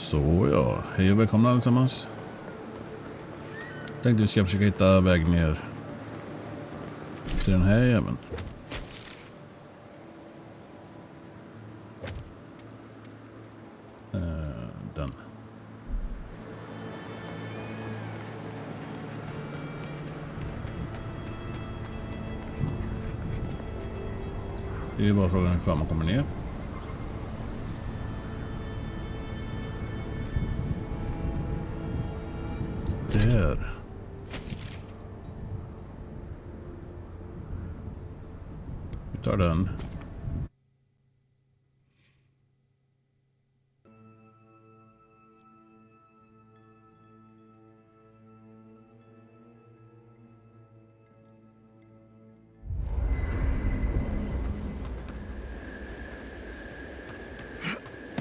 Så ja, hej och välkomna allesammans. Tänkte vi ska försöka hitta väg ner till den här jäveln. Den. Det är bara frågan hur fan man kommer ner. Där. Vi tar den.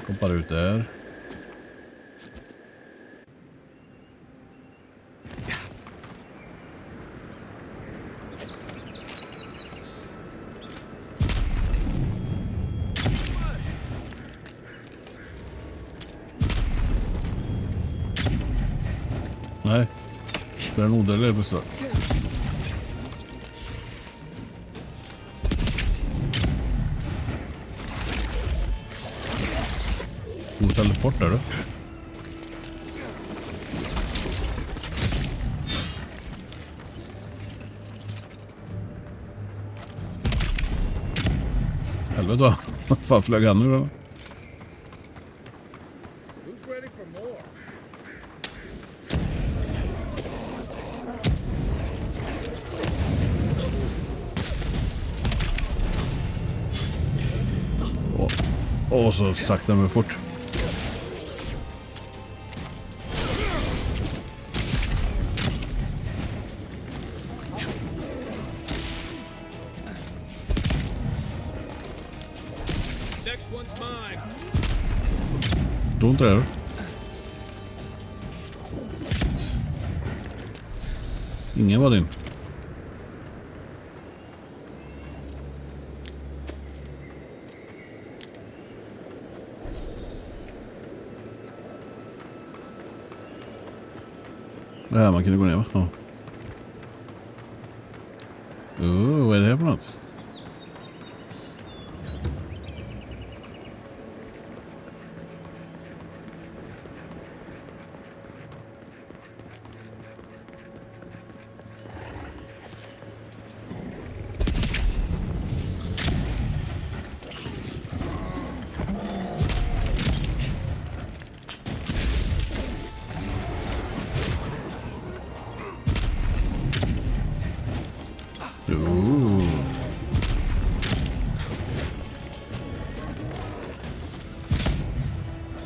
Hoppar ut där. Nej, det är en odödlig bussar. God teleport där då. Helvete va? Vad fan flög han nu då? Och så stack den mig fort. Då inte det. Ingen var din. Det här man kunde gå ner va? Ja. Vad är det här för något?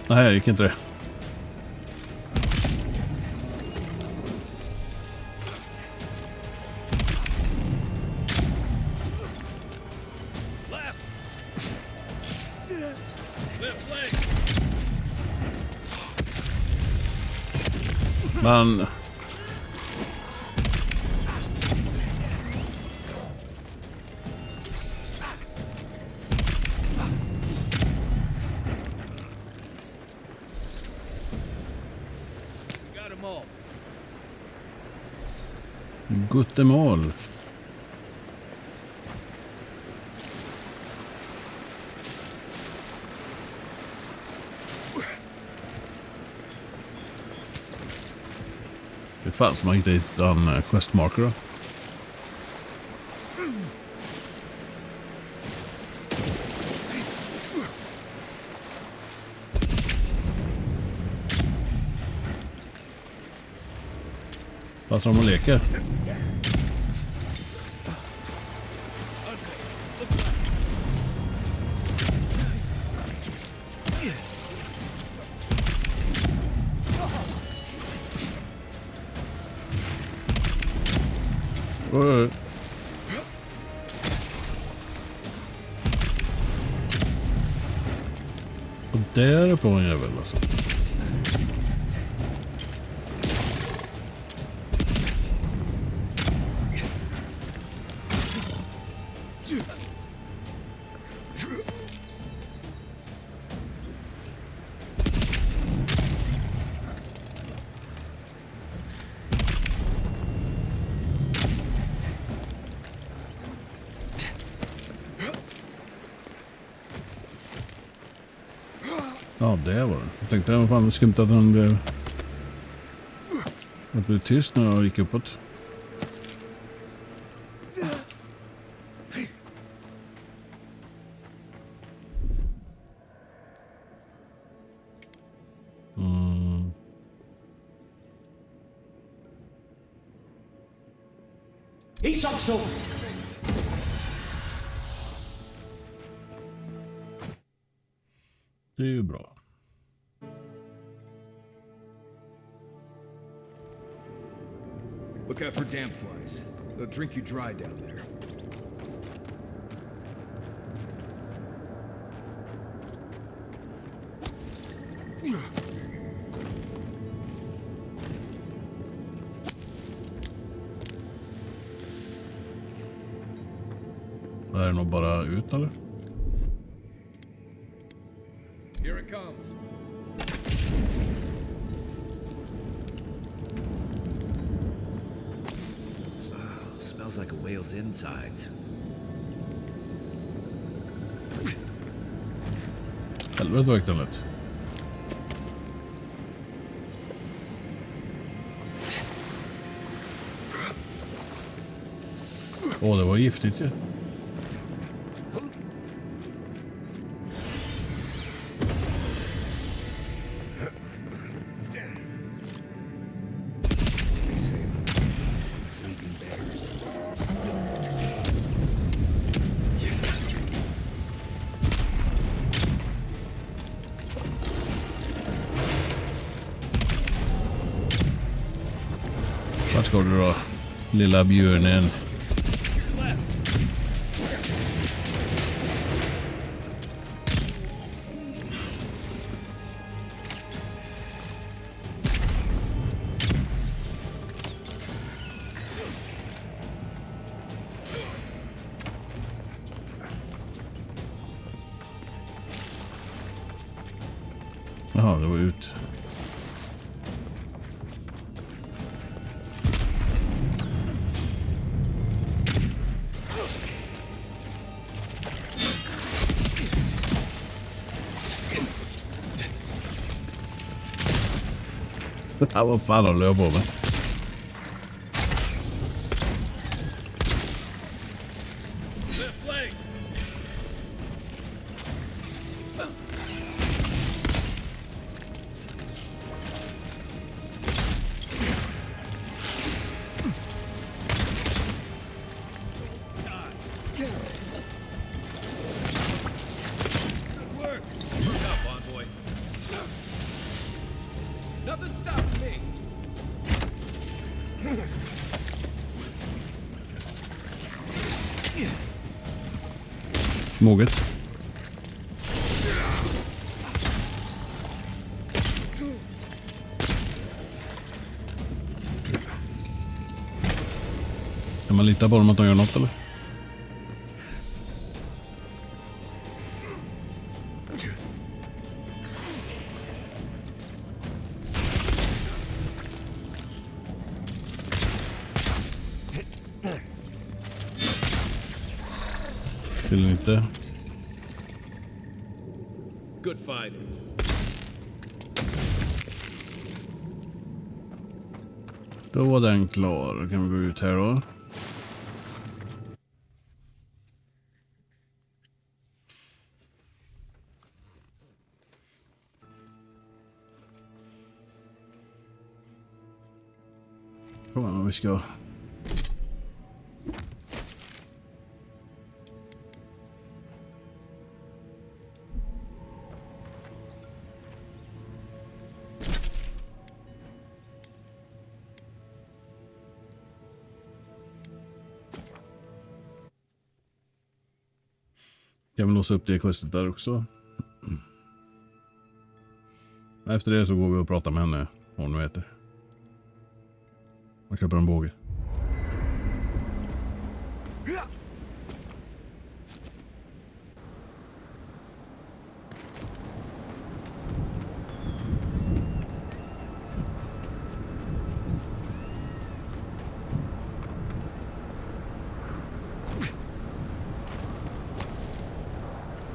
Nej, det gick inte det. Men... Guttemål. Det fanns som man inte hittat en questmarker då. Vad som de leker. Och där är på en jävel alltså. Ja, det var det. Jag tänkte att fan skumt att den blev... Att blev tyst när jag gick uppåt. Också. Det är ju bra. Look out for damp flies. They'll drink you dry down there. Är det nog bara ut eller? Here it comes. Smells like a whale's insides. Helvete vad den lätt. Åh, det var giftigt ju. Vad ska du då, lilla björnen? Jaha, det var ut. Ja, vad fan håller jag på med? Moget. Kan man lita på dem att de gör något eller? Vill inte. Good fight. Då var den klar. Kan vi gå ut här då? Frågan om vi ska... Kan vi låsa upp det questet där också? Efter det så går vi och pratar med henne. Vad hon nu heter. Och köper en båge.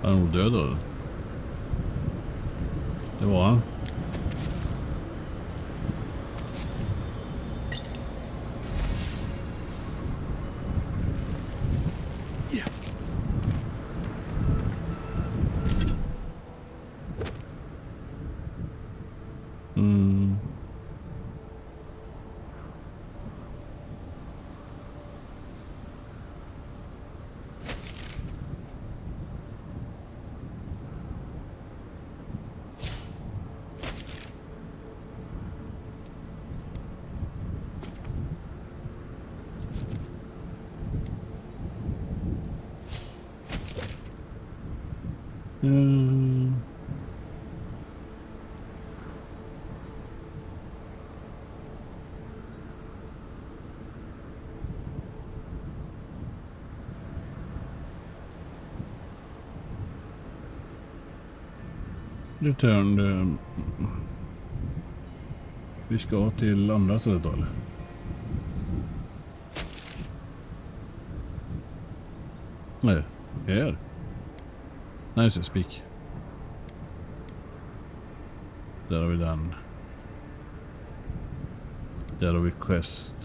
Han är nog död då. Det var han. Mm. Mm. Return. Vi ska till andra stället då, eller? Nej, här. Nej, just det, spik. Där har vi den. Där har vi quest.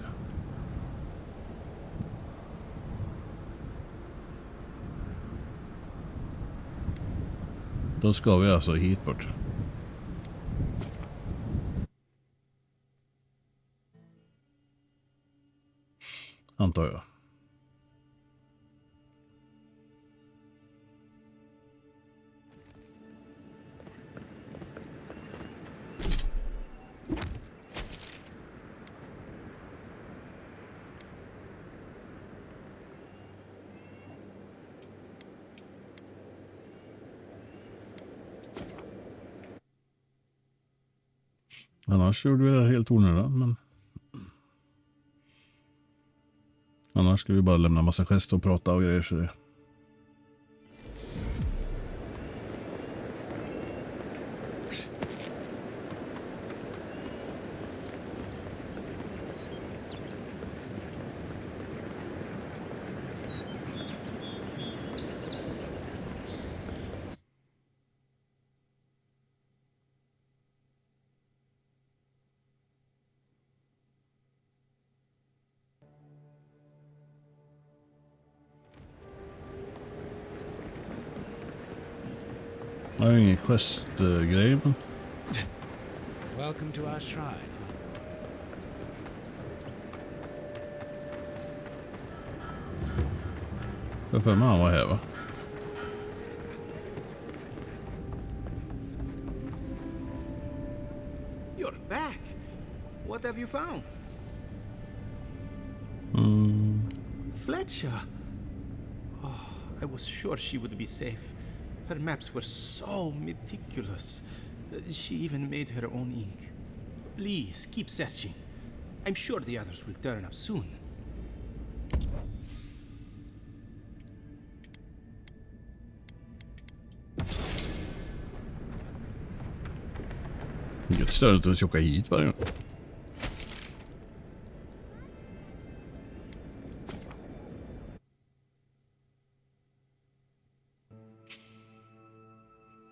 Då ska vi alltså hit bort. Antar jag. Annars gjorde vi det helt onödigt, men annars ska vi bara lämna massa gest och prata och grejer så det. Jag har ingen quest-grej, men... Welcome to our shrine. Jag för mig han var här, va? You're back. What have you found? Fletcher. Oh, I was sure she would be safe. Her maps were so meticulous. She even made her own ink. Please, keep searching. I'm sure the others will turn up soon. Inget större att åka hit varje gång.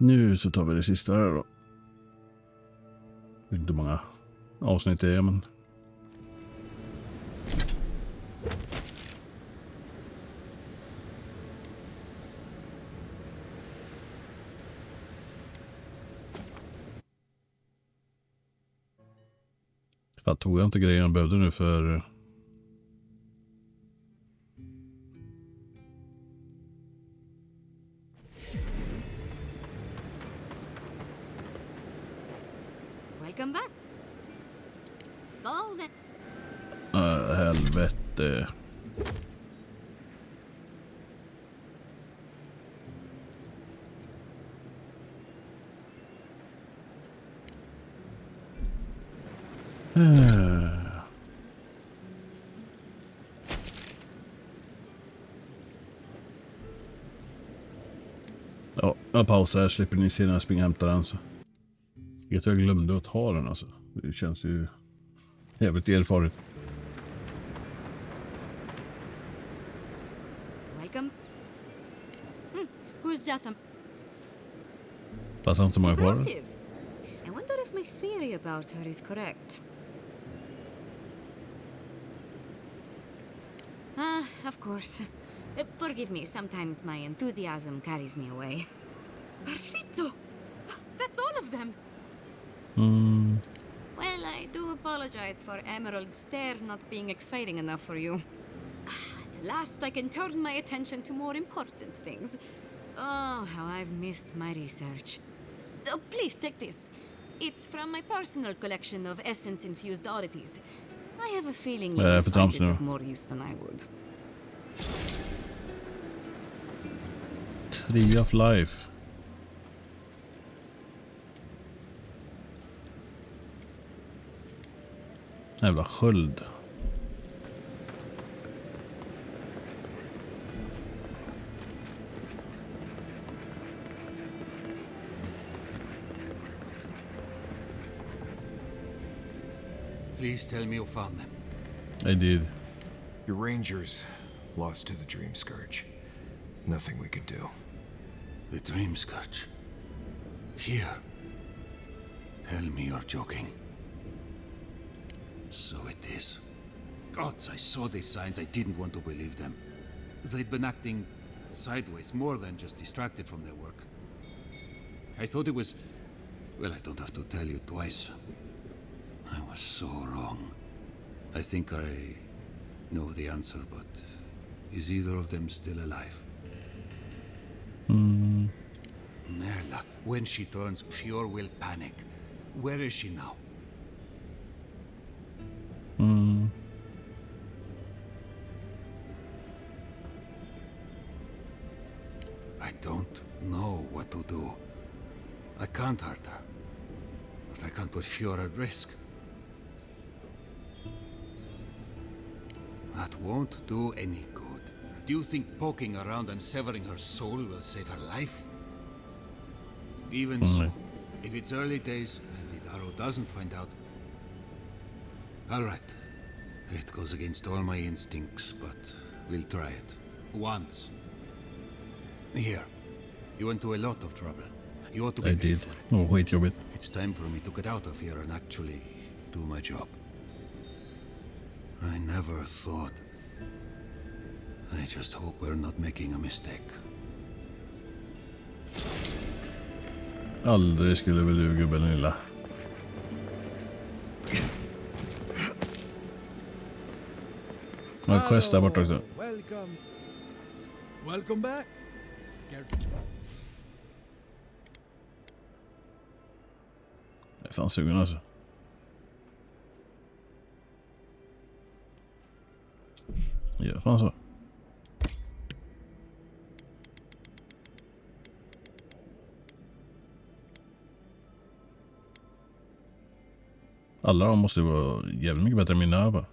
Nu så tar vi det sista här då. Det är inte många avsnitt det är, men... Fan, tog jag inte grejen jag behövde nu för... Welcome back. Golden. Helvete. Ja, jag pausar här, slipper ni se när jag springer och hämtar den så. Jag glömde att ta den alltså. Det känns ju jävligt erfaret. Welcome. Who's death? Passar inte så många kvar. Impressive. theory about her is correct. Of course. Forgive me, sometimes my enthusiasm carries me away. Perfetto! That's all of them! Well, I do apologize for Emerald Stair not being exciting enough for you. At last I can turn my attention to more important things. Oh, how I've missed my research. Oh, please take this. It's from my personal collection of essence-infused oddities. I have a feeling you will find it of more use than I would. Tree of life. Jävla sköld. Please tell me you found them. I did. Your rangers lost to the Dream Scourge. Nothing we could do. The Dream Scourge. Here. Tell me you're joking. So it is. Gods, I saw these signs. I didn't want to believe them. They'd been acting sideways, more than just distracted from their work. I thought it was... Well, I don't have to tell you twice. I was so wrong. I think I know the answer, but is either of them still alive? Merla, when she turns pure will panic. Where is she now? I don't know what to do. I can't hurt her, but I can't put Fiora at risk. That won't do any good. Do you think poking around and severing her soul will save her life? Even so, if it's early days and Vidaro doesn't find out... All right. It goes against all my instincts, but we'll try it. Once. Here. You went to a lot of trouble. You ought to be I paid did. for it. Oh, wait a bit. It's time for me to get out of here and actually do my job. I never thought. I just hope we're not making a mistake. Aldrig skulle väl du, gubben lilla. Och quest där borta också. Welcome. Welcome back. Jag är fan sugen alltså. Ja, fan så. Alla de måste ju vara jävligt mycket bättre än mina över.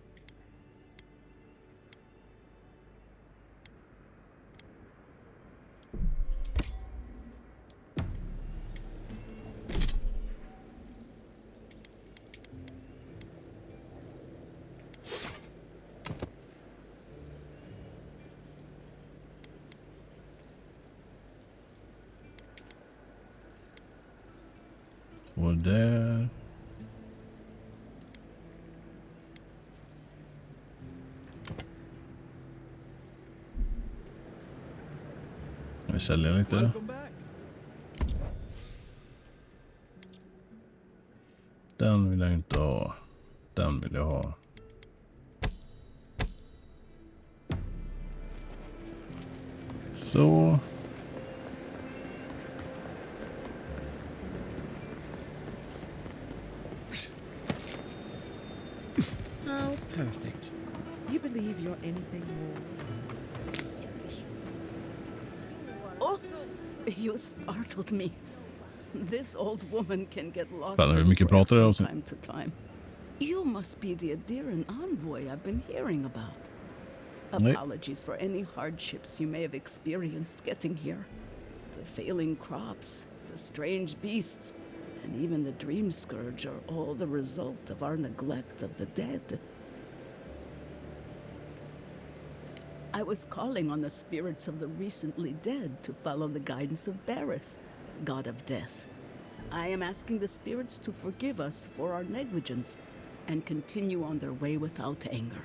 Och där. Vi säljer lite. Welcome back. Den vill jag inte ha. Den vill jag ha. Så. Oh, perfect. You believe you're anything more than a stretch. Oh, you startled me. This old woman can get lost Fan, hur in mycket prayer pratar jag from om? time to time. You must be the Adiran envoy I've been hearing about. Nej. Apologies for any hardships you may have experienced getting here. The failing crops, the strange beasts, and even the dream scourge are all the result of our neglect of the dead. I was calling on the spirits of the recently dead to follow the guidance of Bareth, god of death. I am asking the spirits to forgive us for our negligence and continue on their way without anger.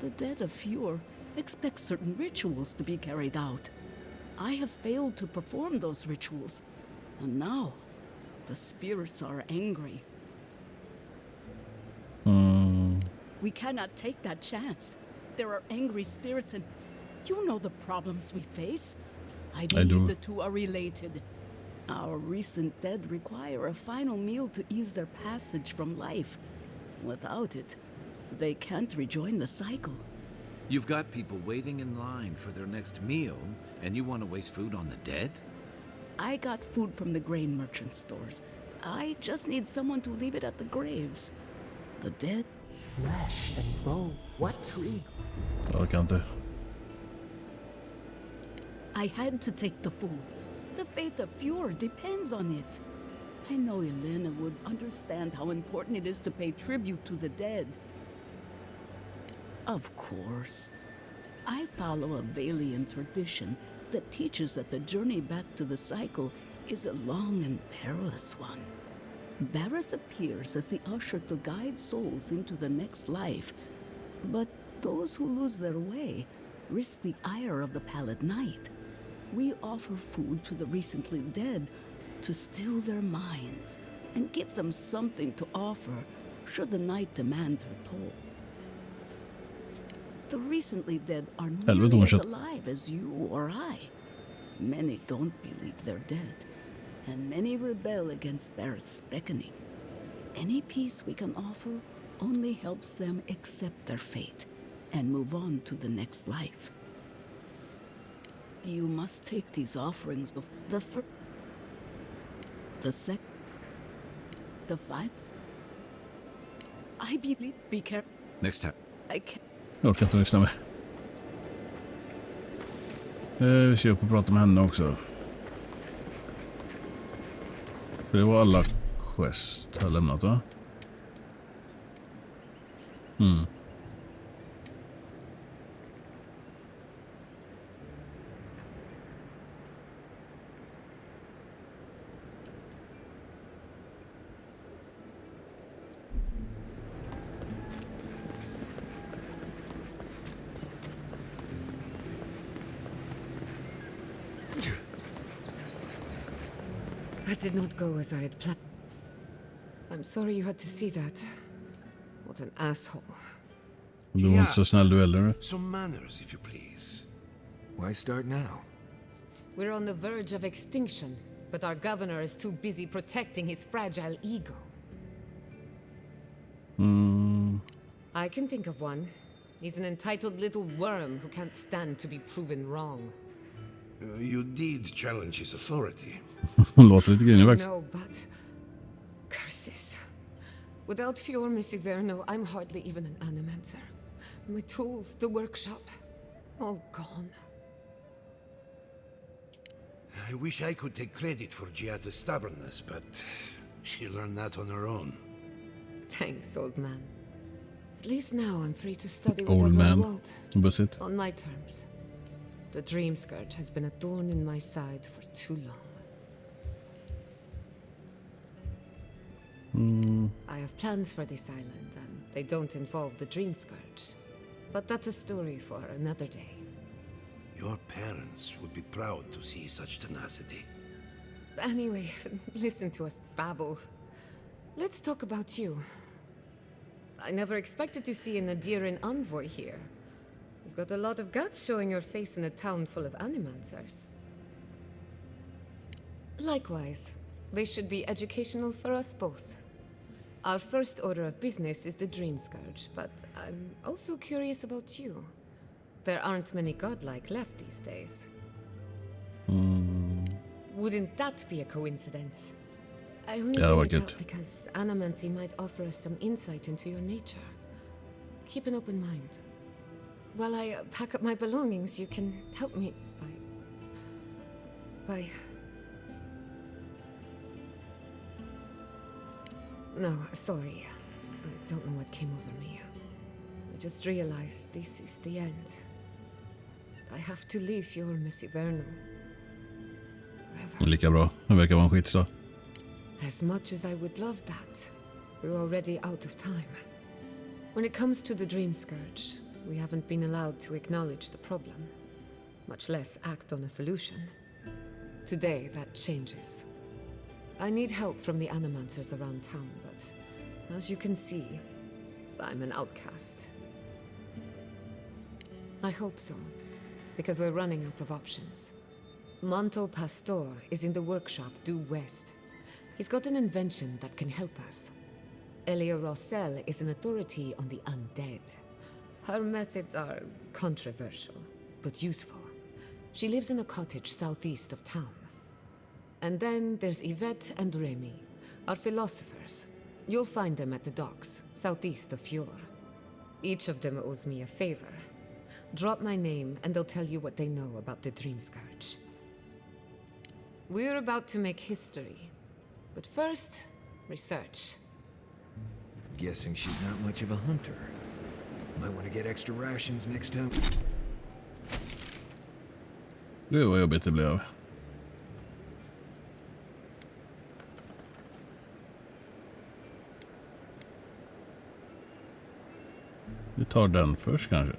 The dead of Fjord expect certain rituals to be carried out. I have failed to perform those rituals, and now the spirits are angry. We cannot take that chance. There are angry spirits, and you know the problems we face. I believe the two are related. Our recent dead require a final meal to ease their passage from life. Without it, they can't rejoin the cycle. You've got people waiting in line for their next meal, and you want to waste food on the dead? I got food from the grain merchant stores. I just need someone to leave it at the graves. The dead. Flesh and bone. What tree? Jag kan inte. I had to take the food. The fate of Fjord depends on it. I know Elena would understand how important it is to pay tribute to the dead. Of course. I follow a Valian tradition that teaches that the journey back to the cycle is a long and perilous one. Barrett appears as the usher to guide souls into the next life, but those who lose their way risk the ire of the Pallid Knight. We offer food to the recently dead to still their minds and give them something to offer should the knight demand her toll. The recently dead are nearly as alive as you or I. Many don't believe they're dead, and many rebel against Barrett's beckoning. Any peace we can offer only helps them accept their fate and move on to the next life. You must take these offerings of the first, the second, the five. I believe. Be careful. Next time. I can't. Jag orkar inte lyssna med. Vi ska upp och prata med henne också. För det var alla quest har lämnat, va? That did not go as I had planned. I'm sorry you had to see that. What an asshole. Du var inte så snäll du heller. Some manners, if you please. Why start now? We're on the verge of extinction, but our governor is too busy protecting his fragile ego. I can think of one. He's an entitled little worm who can't stand to be proven wrong. You did challenge his authority. Låter lite grinig faktiskt. No, but curses. Without Fjord Missiverno, I'm hardly even an animancer. My tools, the workshop, all gone. I wish I could take credit for Giada's stubbornness, but she learned that on her own. Thanks, old man. At least now I'm free to study Old whatever I man. want. Bussigt. On my terms. The dream scourge has been a thorn in my side for too long. I have plans for this island, and they don't involve the dream scourge. But that's a story for another day. Your parents would be proud to see such tenacity. Anyway, listen to us babble. Let's talk about you. I never expected to see an Nadiran envoy here. You've got a lot of guts showing your face in a town full of animancers. Likewise, they should be educational for us both. Our first order of business is the Dream Scourge, but I'm also curious about you. There aren't many godlike left these days. Wouldn't that be a coincidence? I only bring it up because animancy might offer us some insight into your nature. Keep an open mind. While I pack up my belongings, you can help me by... No, sorry. I don't know what came over me. I just realized this is the end. I have to leave your Missiverno. Forever. Lika bra. Det verkar vara en skitstad. As much as I would love that, we're already out of time. When it comes to the Dream Scourge, we haven't been allowed to acknowledge the problem, much less act on a solution. Today, that changes. I need help from the animancers around town, but as you can see, I'm an outcast. I hope so, because we're running out of options. Manto Pastor is in the workshop due west. He's got an invention that can help us. Elia Rossell is an authority on the undead. Her methods are controversial, but useful. She lives in a cottage southeast of town. And then there's Yvette and Remy, our philosophers. You'll find them at the docks, southeast of Fjord. Each of them owes me a favor. Drop my name and they'll tell you what they know about the Dream Scourge. We're about to make history. But first, research. Guessing she's not much of a hunter. Might want to get extra rations next time. Gud vad jobbigt det blev. Vi tar den först kanske.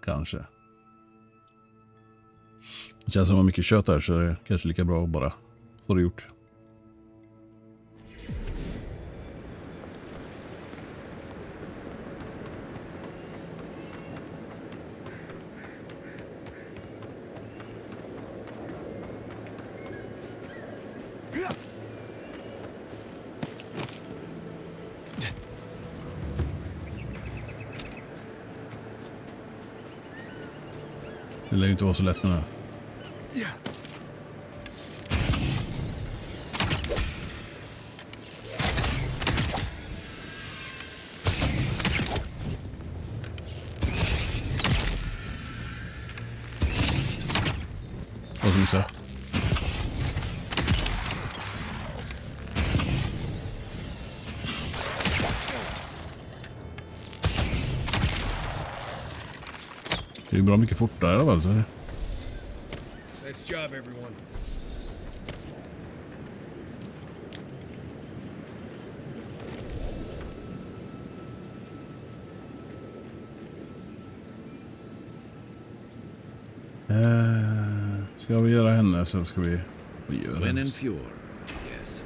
Kanske. Det känns som att mycket kött här, så det är kanske lika bra att bara få det gjort. Det lär ju inte vara så lätt med det här. Vad som missar. Det är bra mycket fortare i alla fall, så det. Nice job, everyone. Ska vi göra henne så ska vi göra When henne. in Fjord, yes.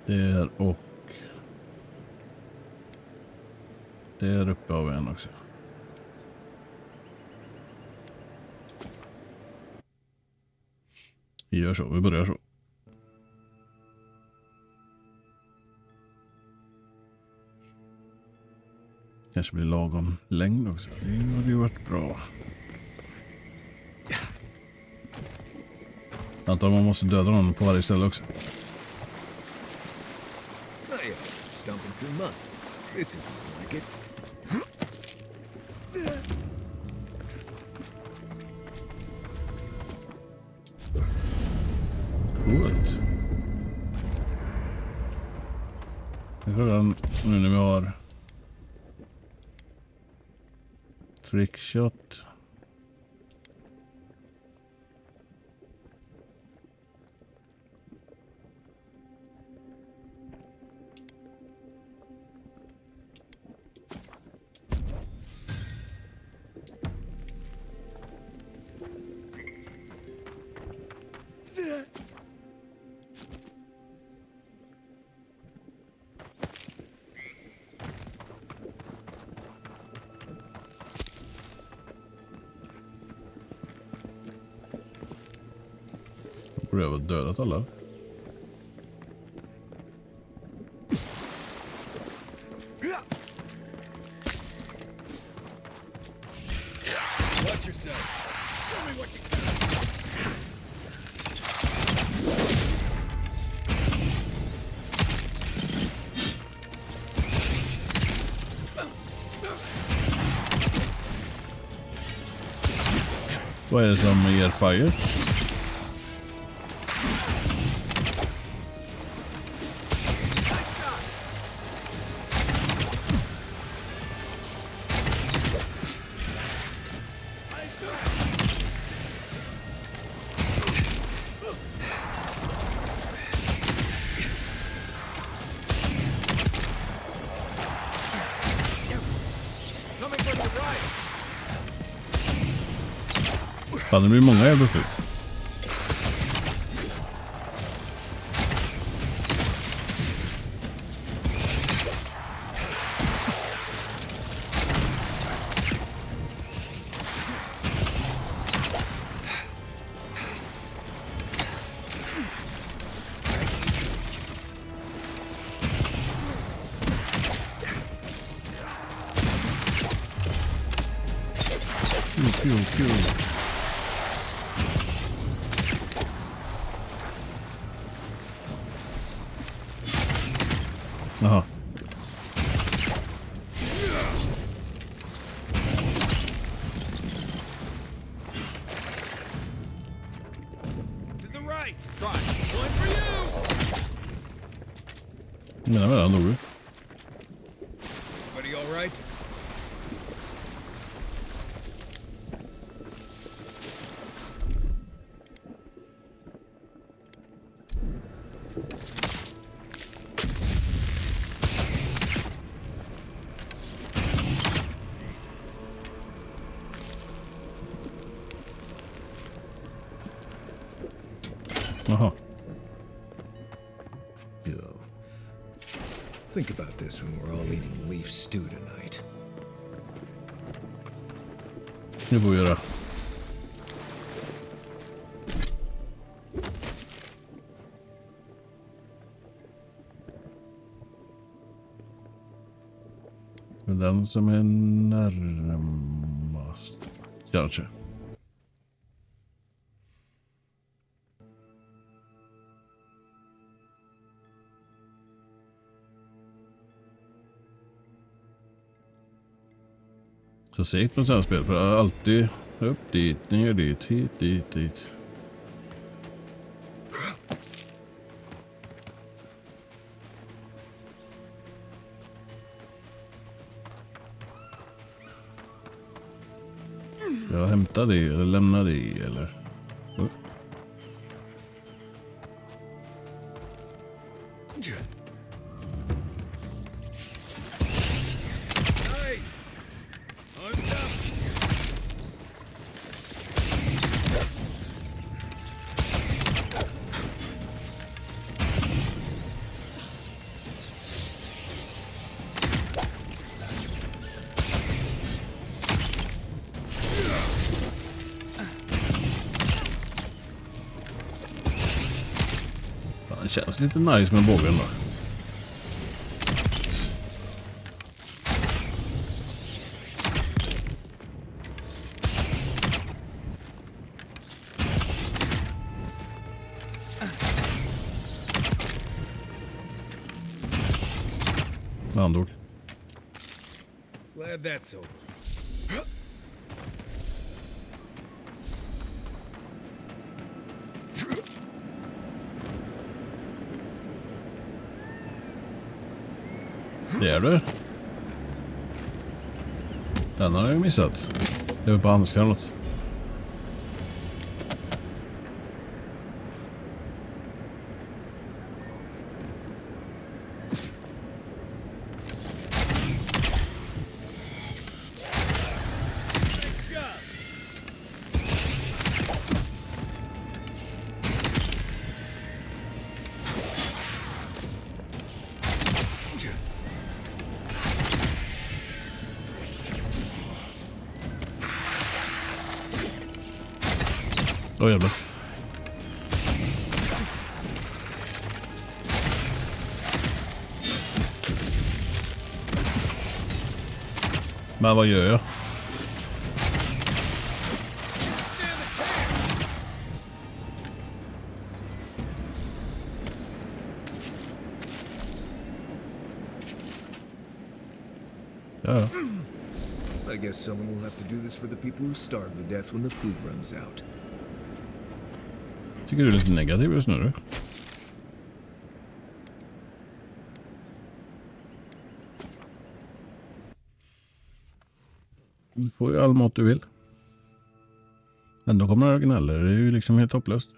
Där och där uppe har vi en också. Vi gör så, vi börjar så. Kanske blir lagom längd också. Det hade ju varit bra. Jag antar man måste döda någon på varje ställe också. Oh yes, stomping through mud. This is more like it. Coolt. Frågan nu när vi har trickshot. Jag har dödat alla. Watch yourself. Show me what you got. Vad är det som ger fire? Fan, det blir många jävla flyg. Kul. Jaha. Mina med den dog du. Jaha. Think about this when we're all eating leaf stew tonight. Nu får vi göra. Men den som är närmast. Kanske. Så segt med sådana spel, för alltid upp dit, ner dit, hit, dit. Jag hämtar det eller lämnar det eller... Det känns lite nice med bågen då. Han dog. Glad that's over. Det är du. Den har jag missat. Det är på handelskanot. Åh jävlar. Men vad gör jag? Ja. I guess someone will have to do this for the people who starve to death when the food runs out. Tycker du är lite negativ just nu? Du får ju all mat du vill. Ändå kommer jag gnäller. Det är ju liksom helt hopplöst.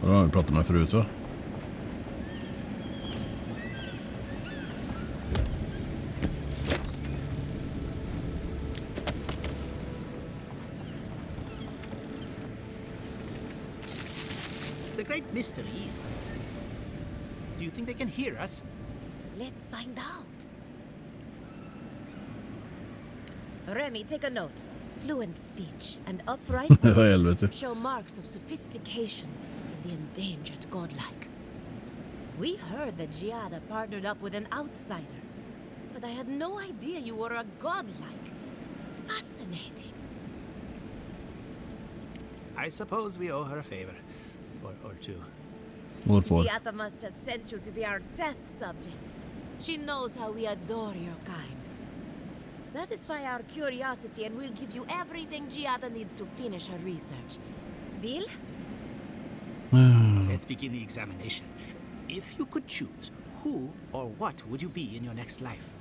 Och då har vi pratat med förut så. The great mystery. Do you think they can hear us? Let's find out. Remy, take a note. Fluent speech and uprightness show marks of sophistication in the endangered godlike. We heard that Giada partnered up with an outsider, but I had no idea you were a godlike. Fascinating. I suppose we owe her a favor. Or two. What for? Giada must have sent you to be our test subject. She knows how we adore your kind. Satisfy our curiosity and we'll give you everything Giada needs to finish her research. Deal? Let's begin the examination. If you could choose, who or what would you be in your next life?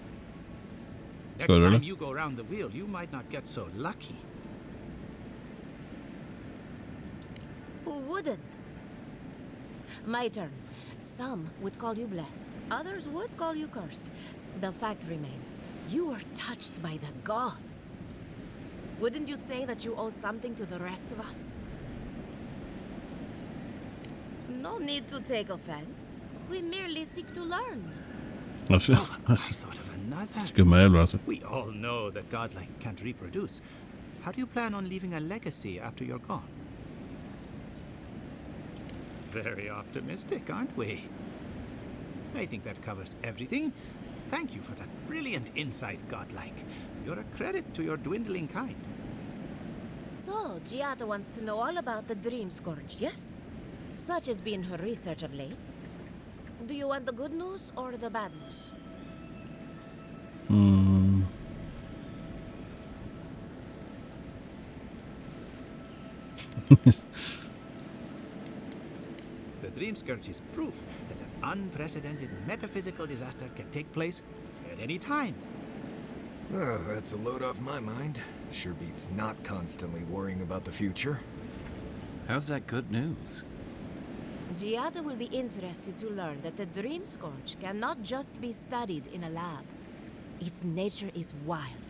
Next time you go around the wheel, you might not get so lucky. Who wouldn't? My turn. Some would call you blessed. Others would call you cursed. The fact remains, you were touched by the gods. Wouldn't you say that you owe something to the rest of us? No need to take offense. We merely seek to learn. I thought of another. We all know that godlike can't reproduce. How do you plan on leaving a legacy after you're gone? Very optimistic, aren't we? I think that covers everything. Thank you for that brilliant insight, godlike. You're a credit to your dwindling kind. So, Giada wants to know all about the Dream Scourge, yes? Such has been her research of late. Do you want the good news or the bad news? The Dream Scourge is proof that an unprecedented metaphysical disaster can take place at any time. Oh, that's a load off my mind. Sure beats not constantly worrying about the future. How's that good news? Giada will be interested to learn that the Dream Scourge cannot just be studied in a lab. Its nature is wild,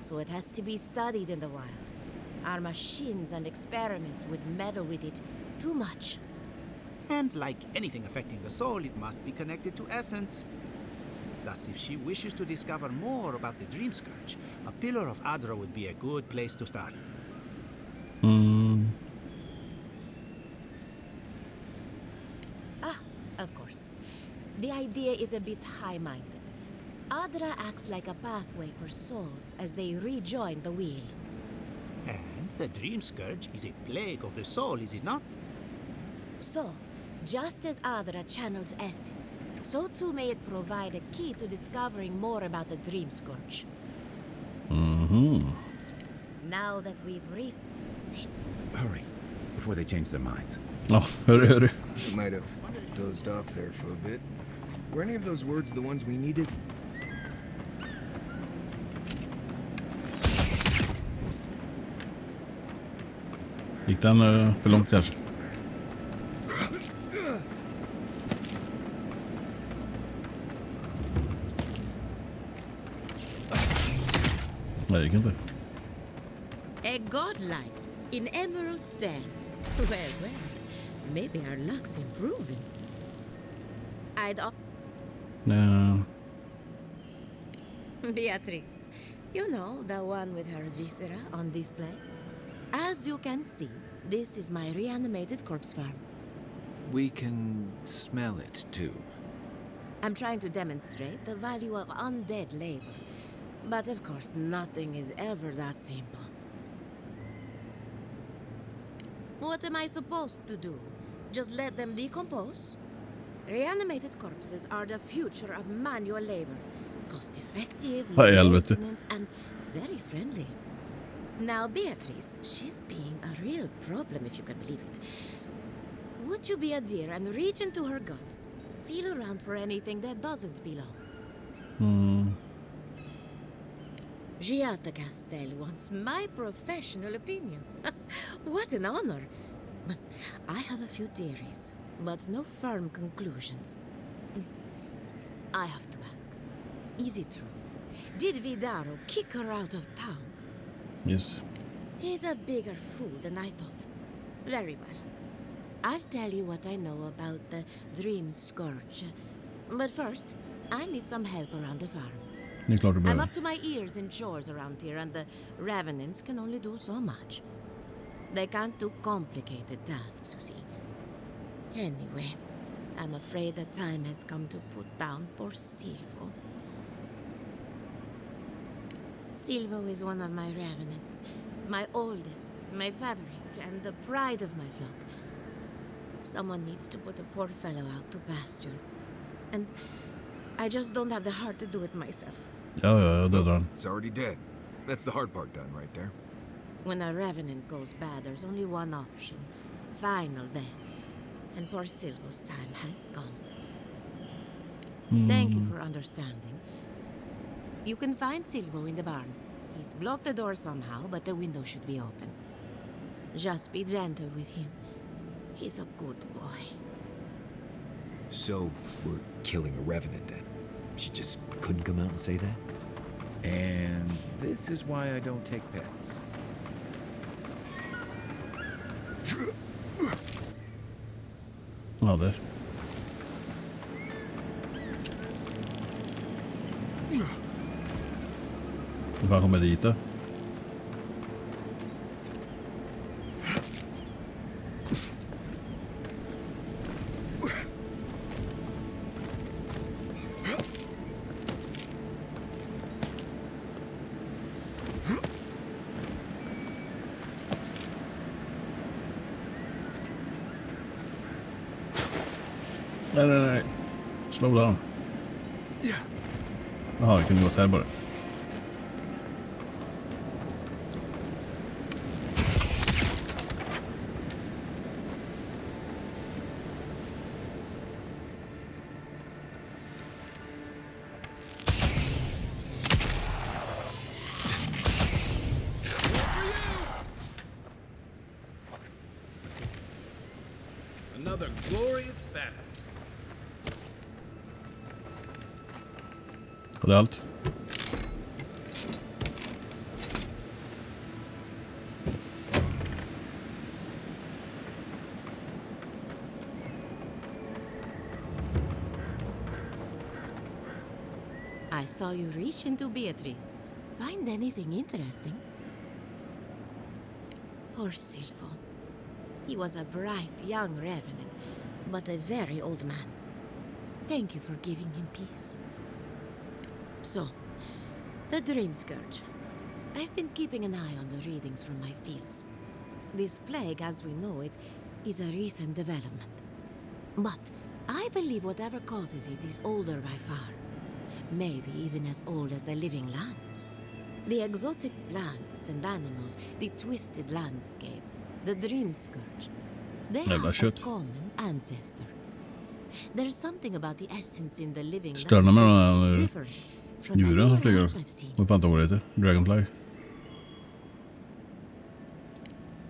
so it has to be studied in the wild. Our machines and experiments would meddle with it too much. And like anything affecting the soul, it must be connected to essence. Thus, if she wishes to discover more about the Dream Scourge, a pillar of Andra would be a good place to start. Of course. The idea is a bit high-minded. Andra acts like a pathway for souls as they rejoin the wheel. And the Dream Scourge is a plague of the soul, is it not? So, just as Andra channels essence, so too may it provide a key to discovering more about the Dream Scourge. Now that we've reached... Hurry, before they change their minds. Oh, hurry. We might have dozed off there for a bit. Were any of those words the ones we needed? Gick den för långt kanske? Nej, det gick inte. A godlike in Emerald Stand. Well, maybe our luck's improving. No. Beatrice, you know, the one with her viscera on display? As you can see, this is my reanimated corpse farm. We can smell it, too. I'm trying to demonstrate the value of undead labor. But of course, nothing is ever that simple. What am I supposed to do? Just let them decompose? Reanimated corpses are the future of manual labor. Cost-effective, low maintenance, and very friendly. Now, Beatrice, she's being a real problem, if you can believe it. Would you be a dear and reach into her guts? Feel around for anything that doesn't belong. Giata Castel wants my professional opinion. What an honor. I have a few theories, but no firm conclusions. I have to ask, is it true? Did Vidaro kick her out of town? Yes. He's a bigger fool than I thought. Very well. I'll tell you what I know about the Dream Scourge. But first, I need some help around the farm. I'm up to my ears in chores around here, and the Revenants can only do so much. They can't do complicated tasks, you see. Anyway, I'm afraid the time has come to put down poor Silvo. Silvo is one of my Revenants. My oldest, my favorite, and the pride of my flock. Someone needs to put a poor fellow out to pasture. And I just don't have the heart to do it myself. It's already dead. That's the hard part done right there. When a Revenant goes bad, there's only one option. Final death. And poor Silvo's time has come. Thank you for understanding. You can find Silvo in the barn. He's blocked the door somehow, but the window should be open. Just be gentle with him. He's a good boy. So, we're killing a Revenant then? She just couldn't come out and say that? And this is why I don't take pets. Ja, där. Du får komma dit då. Nej. Slow down. Jaha, det kunde gått här bara. Another glorious battle. Det är allt. I saw you reach into Beatrice. Find anything interesting? Poor Silvo. He was a bright young Revenant, but a very old man. Thank you for giving him peace. So, the Dream Scourge. I've been keeping an eye on the readings from my fields. This plague, as we know it, is a recent development. But I believe whatever causes it is older by far. Maybe even as old as the living lands. The exotic plants and animals, the twisted landscape, the Dream Scourge. They have a common ancestor. There's something about the essence in the living lands different from anything else I've seen. Vad fan tar det heter? Dragonfly.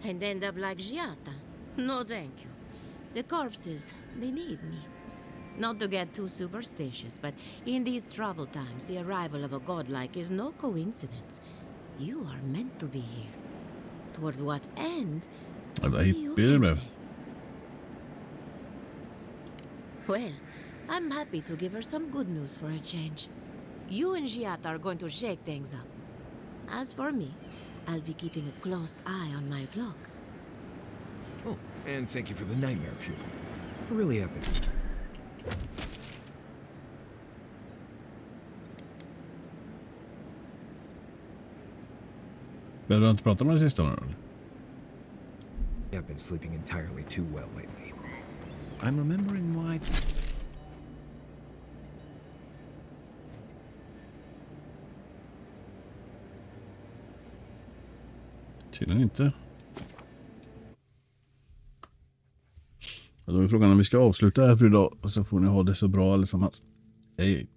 And end up like Giata? No thank you. The corpses, they need me. Not to get too superstitious, but in these troubled times, the arrival of a godlike is no coincidence. You are meant to be here. Toward what end? Well, I'm happy to give her some good news for a change. You and Giata are going to shake things up. As for me, I'll be keeping a close eye on my flock. Oh, and thank you for the nightmare fuel. Really epic. Behöver du inte prata med den sista nu? I've been sleeping entirely too well lately. I'm remembering why... Tydligen inte. Då är frågan om vi ska avsluta här för idag. Och så får ni ha det så bra allesammans. Hej.